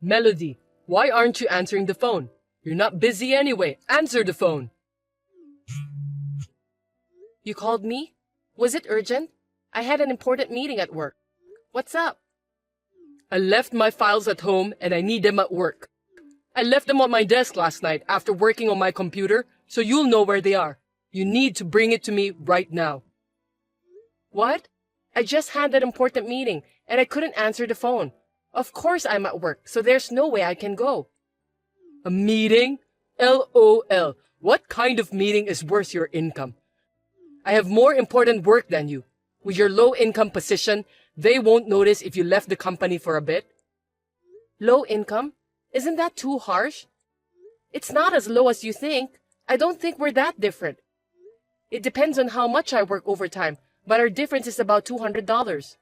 Melody, why aren't you answering the phone? You're not busy anyway. Answer the phone. You called me? Was it urgent? I had an important meeting at work. What's up? I left my files at home and I need them at work. I left them on my desk last night after working on my computer, so you'll know where they are. You need to bring it to me right now. What? I just had that important meeting and I couldn't answer the phone. Of course I'm at work, so there's no way I can go. A meeting? LOL. What kind of meeting is worth your income? I have more important work than you. With your low income position, they won't notice if you left the company for a bit. Low income? Isn't that too harsh? It's not as low as you think. I don't think we're that different. It depends on how much I work overtime, but our difference is about $200.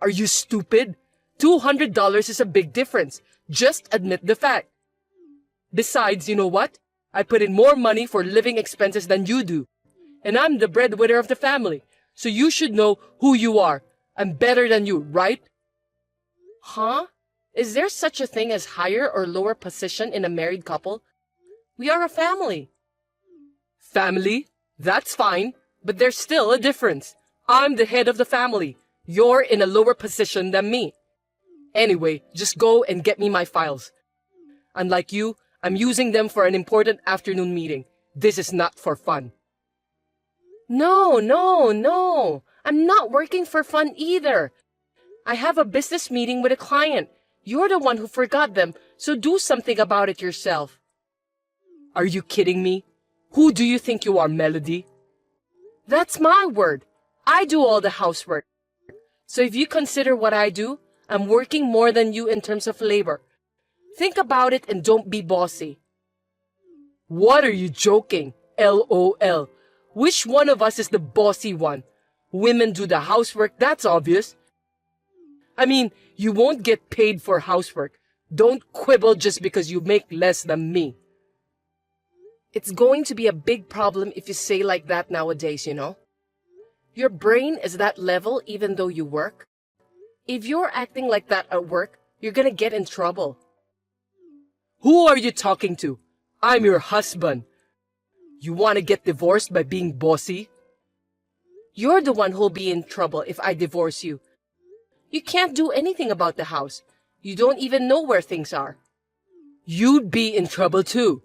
Are you stupid? $200 is a big difference. Just admit the fact. Besides, you know what? I put in more money for living expenses than you do. And I'm the breadwinner of the family. So you should know who you are. I'm better than you, right? Huh? Is there such a thing as higher or lower position in a married couple? We are a family. Family? That's fine. But there's still a difference. I'm the head of the family. You're in a lower position than me. Anyway, just go and get me my files. Unlike you, I'm using them for an important afternoon meeting. This is not for fun. No. I'm not working for fun either. I have a business meeting with a client. You're the one who forgot them, so do something about it yourself. Are you kidding me? Who do you think you are, Melody? That's my word. I do all the housework. So if you consider what I do, I'm working more than you in terms of labor. Think about it and don't be bossy. What are you joking? LOL. Which one of us is the bossy one? Women do the housework, that's obvious. I mean, you won't get paid for housework. Don't quibble just because you make less than me. It's going to be a big problem if you say like that nowadays, you know. Your brain is that level even though you work. If you're acting like that at work, you're gonna get in trouble. Who are you talking to? I'm your husband. You want to get divorced by being bossy? You're the one who'll be in trouble if I divorce you. You can't do anything about the house. You don't even know where things are. You'd be in trouble too.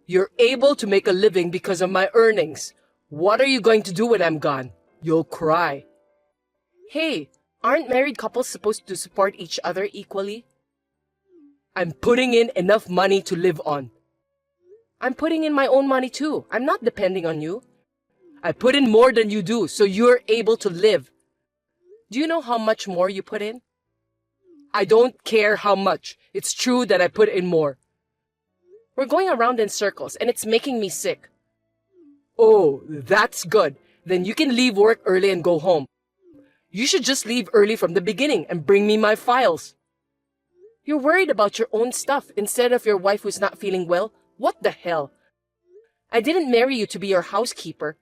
You're able to make a living because of my earnings. What are you going to do when I'm gone? You'll cry. Hey, aren't married couples supposed to support each other equally? I'm putting in enough money to live on. I'm putting in my own money too. I'm not depending on you. I put in more than you do, so you're able to live. Do you know how much more you put in? I don't care how much. It's true that I put in more. We're going around in circles and it's making me sick. Oh, that's good. Then you can leave work early and go home. You should just leave early from the beginning and bring me my files. You're worried about your own stuff instead of your wife who's not feeling well. What the hell? I didn't marry you to be your housekeeper.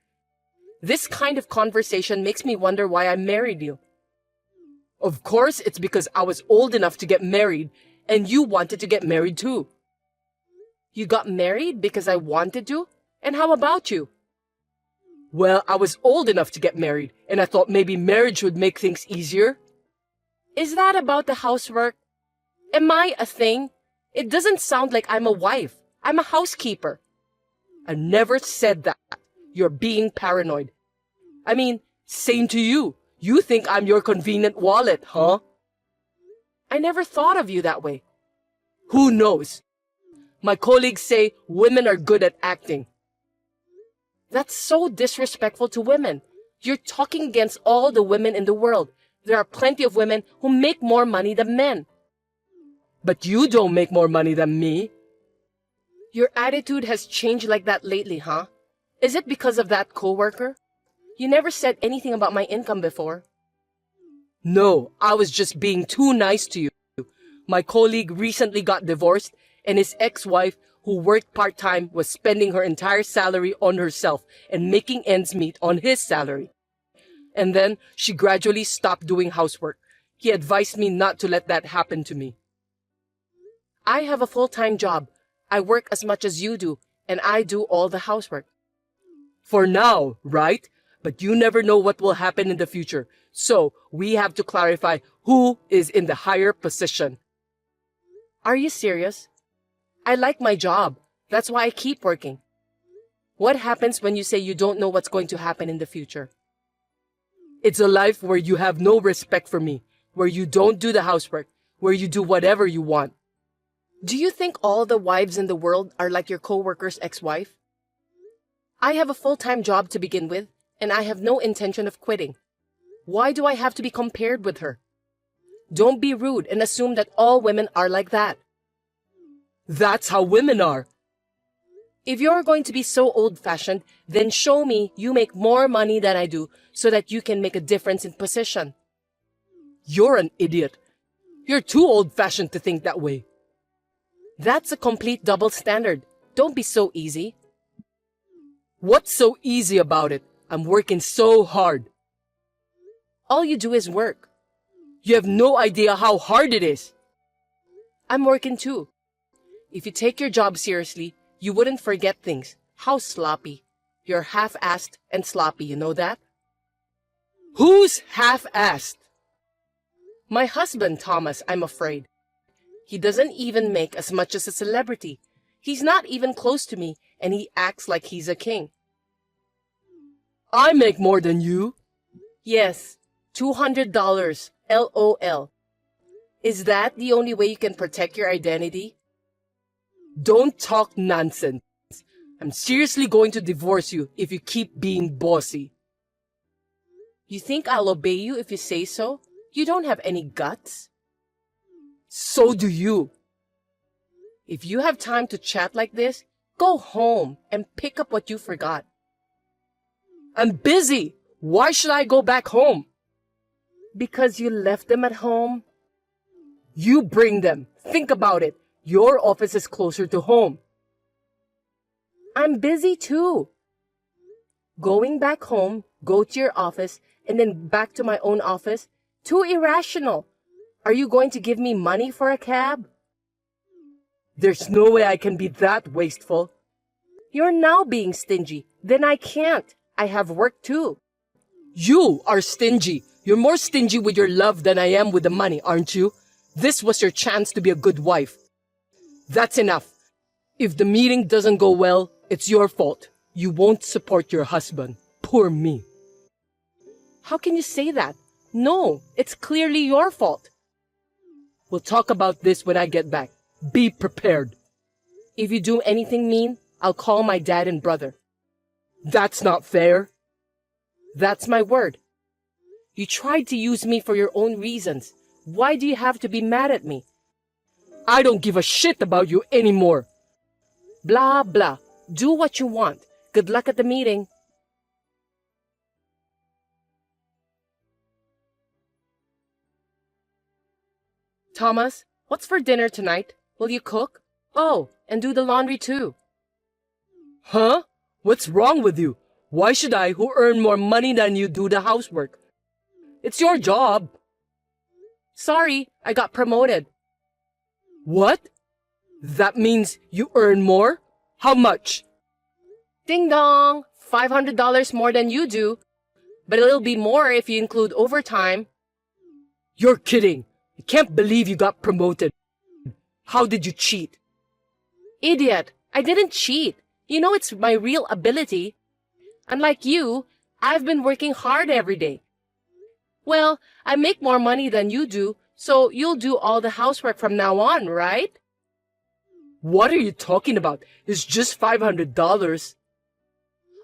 This kind of conversation makes me wonder why I married you. Of course, it's because I was old enough to get married, and you wanted to get married too. You got married because I wanted to? And how about you? Well, I was old enough to get married, and I thought maybe marriage would make things easier. Is that about the housework? Am I a thing? It doesn't sound like I'm a wife. I'm a housekeeper. I never said that. You're being paranoid. I mean, same to you. You think I'm your convenient wallet, huh? I never thought of you that way. Who knows? My colleagues say women are good at acting. That's so disrespectful to women. You're talking against all the women in the world. There are plenty of women who make more money than men. But you don't make more money than me. Your attitude has changed like that lately, huh? Is it because of that coworker? You never said anything about my income before. No, I was just being too nice to you. My colleague recently got divorced, and his ex-wife, who worked part-time, was spending her entire salary on herself and making ends meet on his salary. And then she gradually stopped doing housework. He advised me not to let that happen to me. I have a full-time job. I work as much as you do, and I do all the housework. For now, right? But you never know what will happen in the future. So we have to clarify who is in the higher position. Are you serious? I like my job. That's why I keep working. What happens when you say you don't know what's going to happen in the future? It's a life where you have no respect for me, where you don't do the housework, where you do whatever you want. Do you think all the wives in the world are like your co-worker's ex-wife? I have a full-time job to begin with, and I have no intention of quitting. Why do I have to be compared with her? Don't be rude and assume that all women are like that. That's how women are. If you're going to be so old-fashioned, then show me you make more money than I do so that you can make a difference in position. You're an idiot. You're too old-fashioned to think that way. That's a complete double standard. Don't be so easy. What's so easy about it? I'm working so hard. All you do is work. You have no idea how hard it is. I'm working too. If you take your job seriously, you wouldn't forget things. How sloppy. You're half-assed and sloppy, you know that? Who's half-assed? My husband, Thomas, I'm afraid. He doesn't even make as much as a celebrity. He's not even close to me, and he acts like he's a king. I make more than you. Yes, $200, LOL. Is that the only way you can protect your identity? Don't talk nonsense. I'm seriously going to divorce you if you keep being bossy. You think I'll obey you if you say so? You don't have any guts. So do you. If you have time to chat like this, go home and pick up what you forgot. I'm busy. Why should I go back home? Because you left them at home? You bring them. Think about it. Your office is closer to home. I'm busy too. Going back home, go to your office, and then back to my own office? Too irrational. Are you going to give me money for a cab? There's no way I can be that wasteful. You're now being stingy. Then I can't. I have work too. You are stingy. You're more stingy with your love than I am with the money, aren't you? This was your chance to be a good wife. That's enough. If the meeting doesn't go well, it's your fault. You won't support your husband. Poor me. How can you say that? No, it's clearly your fault. We'll talk about this when I get back. Be prepared. If you do anything mean, I'll call my dad and brother. That's not fair. That's my word. You tried to use me for your own reasons. Why do you have to be mad at me? I don't give a shit about you anymore. Blah, blah. Do what you want. Good luck at the meeting. Thomas, what's for dinner tonight? Will you cook? Oh, and do the laundry too. Huh? What's wrong with you? Why should I, who earn more money than you, do the housework? It's your job. Sorry, I got promoted. What? That means you earn more? How much? Ding dong! $500 more than you do. But it'll be more if you include overtime. You're kidding. I can't believe you got promoted. How did you cheat? Idiot! I didn't cheat. You know it's my real ability. Unlike you, I've been working hard every day. Well, I make more money than you do, so you'll do all the housework from now on, right? What are you talking about? It's just $500.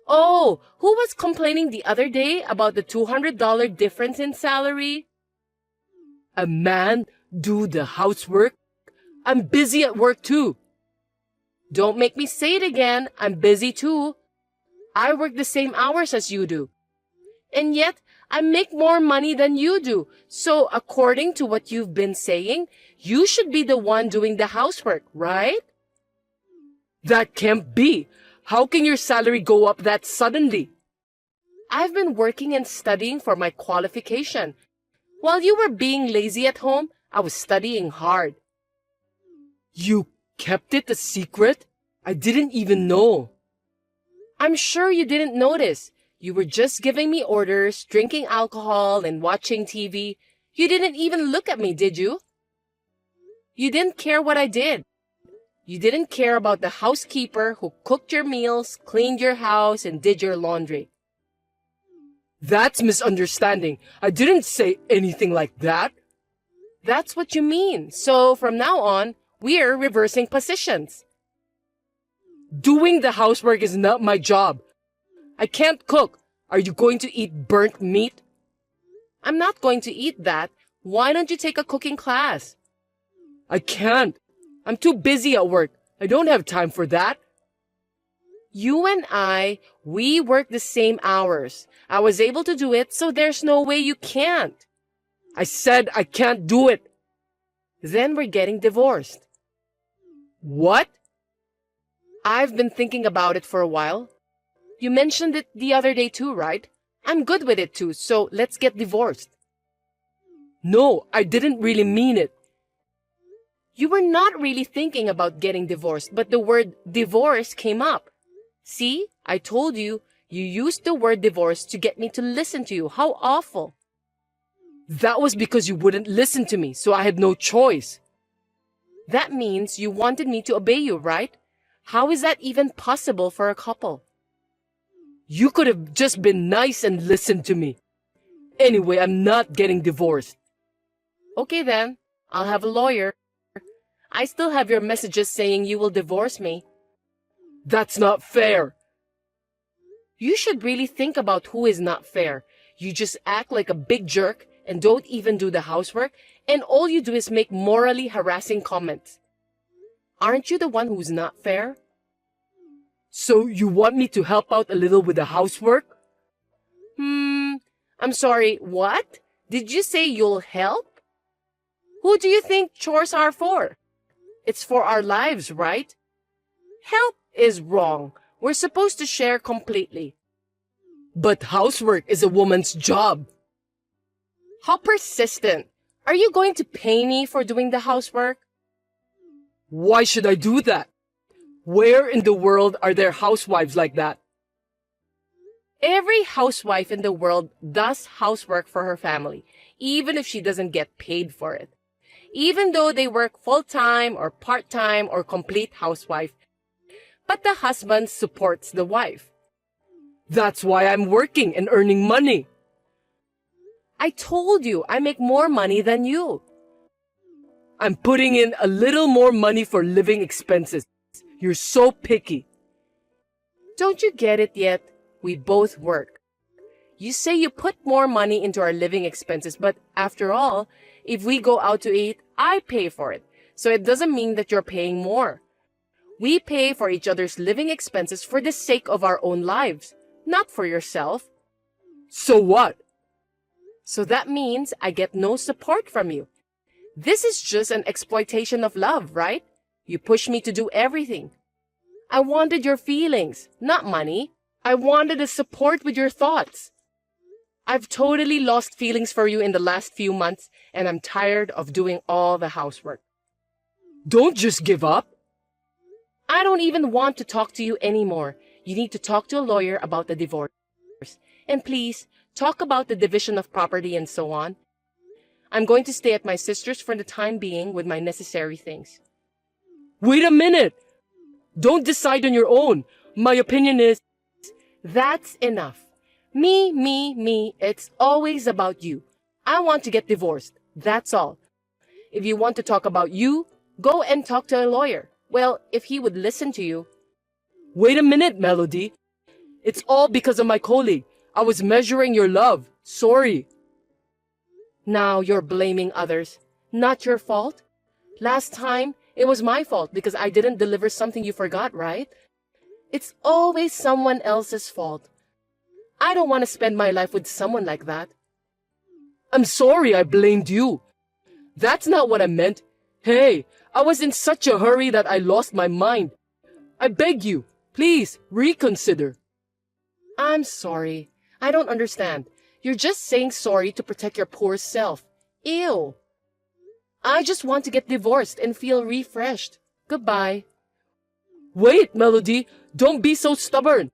Oh, who was complaining the other day about the $200 difference in salary? A man do the housework? I'm busy at work too. Don't make me say it again. I'm busy too. I work the same hours as you do. And yet, I make more money than you do. So, according to what you've been saying, you should be the one doing the housework, right? That can't be. How can your salary go up that suddenly? I've been working and studying for my qualification. While you were being lazy at home, I was studying hard. You kept it a secret? I didn't even know. I'm sure you didn't notice. You were just giving me orders, drinking alcohol, and watching TV. You didn't even look at me, did you? You didn't care what I did. You didn't care about the housekeeper who cooked your meals, cleaned your house, and did your laundry. That's misunderstanding. I didn't say anything like that. That's what you mean. So from now on, we're reversing positions. Doing the housework is not my job. I can't cook. Are you going to eat burnt meat? I'm not going to eat that. Why don't you take a cooking class? I can't. I'm too busy at work. I don't have time for that. You and we work the same hours. I was able to do it, so there's no way you can't. I said I can't do it. Then we're getting divorced. What? I've been thinking about it for a while. You mentioned it the other day too, right? I'm good with it too, so let's get divorced. No, I didn't really mean it. You were not really thinking about getting divorced, but the word divorce came up. See, I told you, you used the word divorce to get me to listen to you. How awful. That was because you wouldn't listen to me, so I had no choice. That means you wanted me to obey you, right? How is that even possible for a couple? You could have just been nice and listened to me. Anyway, I'm not getting divorced. Okay then, I'll have a lawyer. I still have your messages saying you will divorce me. That's not fair. You should really think about who is not fair. You just act like a big jerk and don't even do the housework, and all you do is make morally harassing comments. Aren't you the one who's not fair? So you want me to help out a little with the housework? I'm sorry, what? Did you say you'll help? Who do you think chores are for? It's for our lives, right? Help is wrong. We're supposed to share completely. But housework is a woman's job. How persistent. Are you going to pay me for doing the housework? Why should I do that? Where in the world are there housewives like that? Every housewife in the world does housework for her family, even if she doesn't get paid for it. Even though they work full-time or part-time or complete housewife, but the husband supports the wife. That's why I'm working and earning money. I told you I make more money than you. I'm putting in a little more money for living expenses. You're so picky. Don't you get it yet? We both work. You say you put more money into our living expenses, but after all, if we go out to eat, I pay for it. So it doesn't mean that you're paying more. We pay for each other's living expenses for the sake of our own lives, not for yourself. So what? So that means I get no support from you. This is just an exploitation of love, right? You push me to do everything. I wanted your feelings, not money. I wanted a support with your thoughts. I've totally lost feelings for you in the last few months, and I'm tired of doing all the housework. Don't just give up. I don't even want to talk to you anymore. You need to talk to a lawyer about the divorce. And please, talk about the division of property and so on. I'm going to stay at my sister's for the time being with my necessary things. Wait a minute. Don't decide on your own. My opinion is... That's enough. Me. It's always about you. I want to get divorced. That's all. If you want to talk about you, go and talk to a lawyer. Well, if he would listen to you. Wait a minute, Melody. It's all because of my colleague. I was measuring your love. Sorry. Now you're blaming others. Not your fault. Last time, it was my fault because I didn't deliver something you forgot, right? It's always someone else's fault. I don't want to spend my life with someone like that. I'm sorry I blamed you. That's not what I meant. Hey, I was in such a hurry that I lost my mind. I beg you, please reconsider. I'm sorry. I don't understand. You're just saying sorry to protect your poor self. Ew. I just want to get divorced and feel refreshed. Goodbye. Wait, Melody, don't be so stubborn.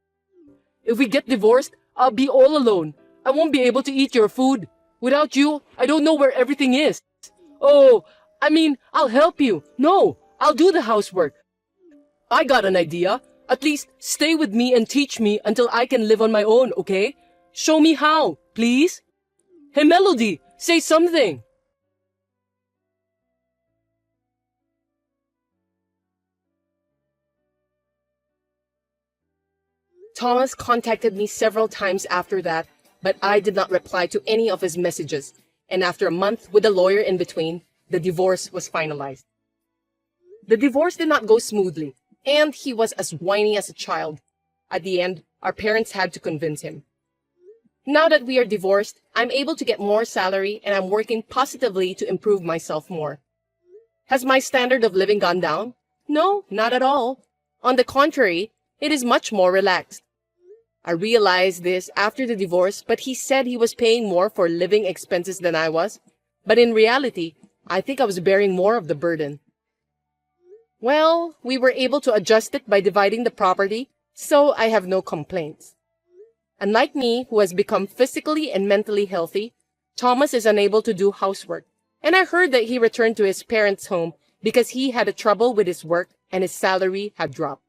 If we get divorced, I'll be all alone. I won't be able to eat your food. Without you, I don't know where everything is. Oh, I'll help you. No, I'll do the housework. I got an idea. At least stay with me and teach me until I can live on my own, okay? Show me how, please. Hey, Melody, say something. Thomas contacted me several times after that, but I did not reply to any of his messages. And after a month with a lawyer in between, the divorce was finalized. The divorce did not go smoothly, and he was as whiny as a child. At the end, our parents had to convince him. Now that we are divorced, I'm able to get more salary and I'm working positively to improve myself more. Has my standard of living gone down? No, not at all. On the contrary, it is much more relaxed. I realized this after the divorce, but he said he was paying more for living expenses than I was. But in reality, I think I was bearing more of the burden. Well, we were able to adjust it by dividing the property, so I have no complaints. Unlike me, who has become physically and mentally healthy, Thomas is unable to do housework. And I heard that he returned to his parents' home because he had a trouble with his work and his salary had dropped.